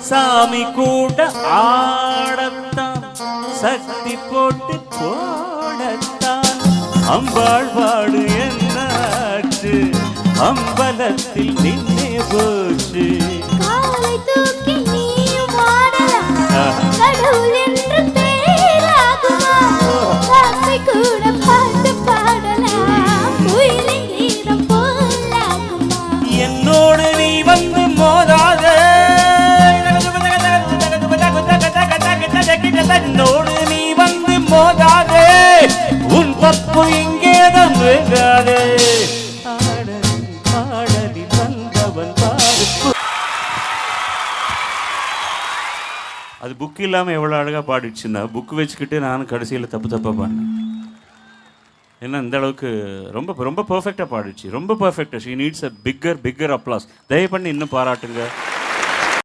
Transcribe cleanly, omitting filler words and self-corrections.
சாமி கூட ஆடத்தான் சக்தி போட்டு போடத்தான் அம்பாள் பாடு என்னாச்சு அம்பலத்தில் நின்னே போச்சு காலை தூக்கி நீயும் ஆடலாம் கடவுள் என்று பேராகுமா காசை கூட பாட்டு பாடலாம் குயிலின் கீதம் போலாகுமா என்னோடு நீ வந்து மோதாதே என்னோடு நீ வந்து மோதாதே உன் தப்பு இங்கேதான் வேகாதே பாடலில் வந்தவன் பாடு. அது புக் இல்லாமல் எவ்வளோ அழகாக பாடிடுச்சுன்னா புக் வச்சுக்கிட்டு நானும் கடைசியில் தப்பாக பாடினேன். ஏன்னா இந்த அளவுக்கு ரொம்ப ரொம்ப பர்ஃபெக்டாக பாடிடுச்சு, ரொம்ப பர்ஃபெக்டாக. She needs a bigger applause. தயவு பண்ணி இன்னும் பாராட்டுங்க.